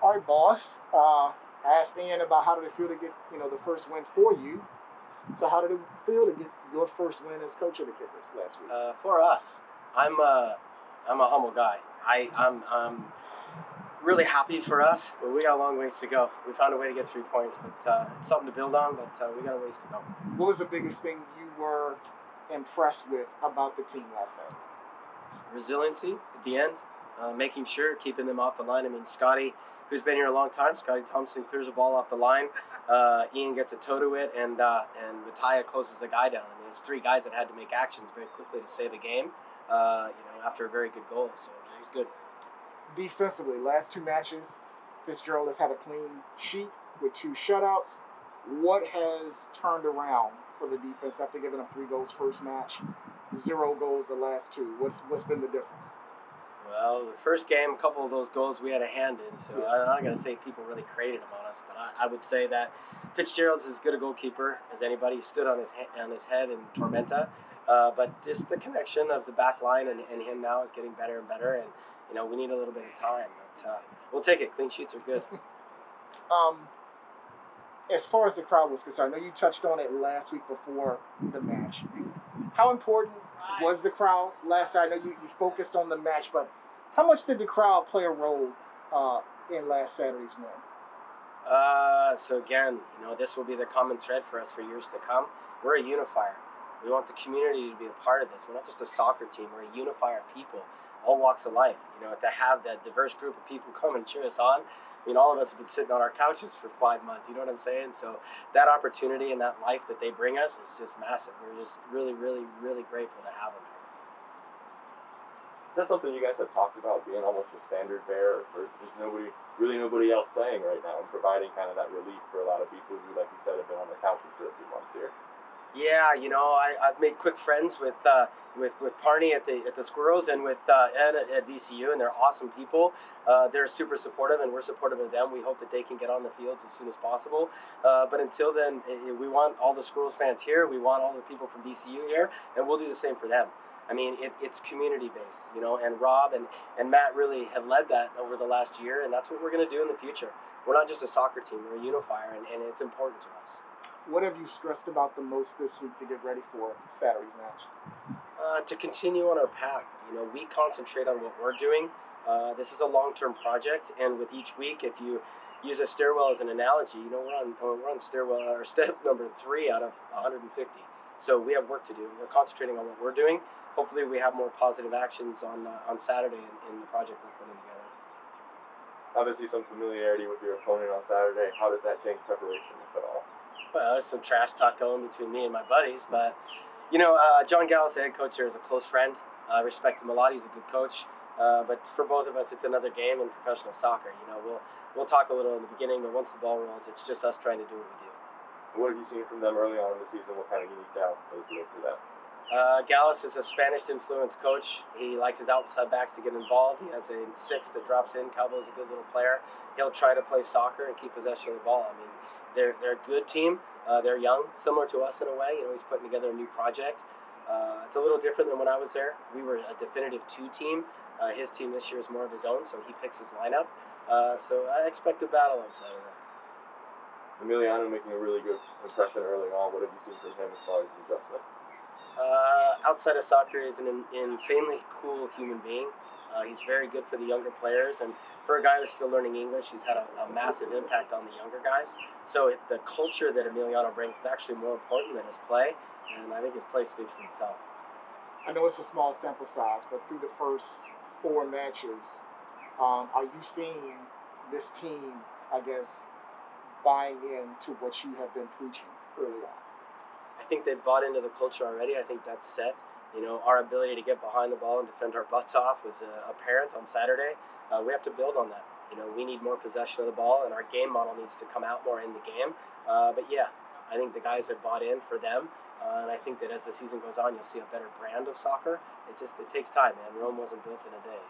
All right, boss. I asked Ian about how did it feel to get, the first win for you. So how did it feel to get your first win as coach of the Kickers last week? For us, I'm a humble guy. I'm really happy for us, but we got a long ways to go. We found a way to get 3 points, but it's something to build on. But we got a ways to go. What was the biggest thing you were impressed with about the team last night? Resiliency at the end, making sure keeping them off the line. I mean, Scotty, who's been here a long time, Scotty Thompson clears the ball off the line. Ian gets a toe to it, and Mattia closes the guy down. I mean, it's 3 guys that had to make actions very quickly to save a game. After a very good goal, so it was good. Defensively, last 2 matches, Fitzgerald has had a clean sheet with 2 shutouts. What has turned around for the defense after giving up 3 goals first match, 0 goals the last 2? What's been the difference? Well, the first game, a couple of those goals we had a hand in, so I'm not going to say people really created them on us, but I would say that Fitzgerald's as good a goalkeeper as anybody. He stood on his head in Tormenta, but just the connection of the back line and him now is getting better and better, and we need a little bit of time, but we'll take it. Clean sheets are good. As far as the crowd was concerned, I know you touched on it last week before the match. How important was the crowd last night? I know you focused on the match, but how much did the crowd play a role in last Saturday's win? So again, this will be the common thread for us for years to come. We're a unifier. We want the community to be a part of this. We're not just a soccer team. We're a unifier of people, all walks of life. To have that diverse group of people come and cheer us on. I mean, all of us have been sitting on our couches for 5 months. You know what I'm saying? So that opportunity and that life that they bring us is just massive. We're just really, really, really grateful to have them. Is that something you guys have talked about, being almost the standard bearer for just nobody else playing right now, and providing kind of that relief for a lot of people who, like you said, have been on the couches for a few months here? Yeah, I've made quick friends with Parney at the Squirrels and with Ed at VCU, and they're awesome people. They're super supportive, and we're supportive of them. We hope that they can get on the fields as soon as possible. But until then, we want all the Squirrels fans here. We want all the people from VCU here, and we'll do the same for them. I mean, it's community-based, and Rob and Matt really have led that over the last year, and that's what we're going to do in the future. We're not just a soccer team. We're a unifier, and it's important to us. What have you stressed about the most this week to get ready for Saturday's match? To continue on our path. We concentrate on what we're doing. This is a long-term project, and with each week, if you use a stairwell as an analogy, we're on stairwell or step number 3 out of 150. So we have work to do. We're concentrating on what we're doing. Hopefully, we have more positive actions on Saturday in the project we're putting together. Obviously, some familiarity with your opponent on Saturday. How does that change preparation, if at all? Well, there's some trash talk going between me and my buddies, but John Gallis, the head coach here, is a close friend. I respect him a lot. He's a good coach. But for both of us, it's another game in professional soccer. We'll talk a little in the beginning, but once the ball rolls, it's just us trying to do what we do. What have you seen from them early on in the season? What kind of unique talent is doing for them? Gallis is a Spanish-influenced coach. He likes his outside backs to get involved. He has a 6 that drops in. Calvo's a good little player. He'll try to play soccer and keep possession of the ball. I mean, they're a good team. They're young, similar to us in a way. He's putting together a new project. It's a little different than when I was there. We were a definitive 2 team. His team this year is more of his own, so he picks his lineup. So I expect a battle on Saturday. Emiliano making a really good impression early on. What have you seen from him as far as his adjustment? Outside of soccer, he's an insanely cool human being. He's very good for the younger players, and for a guy who's still learning English, he's had a massive impact on the younger guys. So the culture that Emiliano brings is actually more important than his play, and I think his play speaks for itself. I know it's a small sample size, but through the first 4 matches, are you seeing this team, I guess, buying into what you have been preaching early on? I think they've bought into the culture already. I think that's set. Our ability to get behind the ball and defend our butts off was apparent on Saturday. We have to build on that. We need more possession of the ball, and our game model needs to come out more in the game. But yeah, I think the guys have bought in for them. And I think that as the season goes on, you'll see a better brand of soccer. It takes time, man. Rome wasn't built in a day.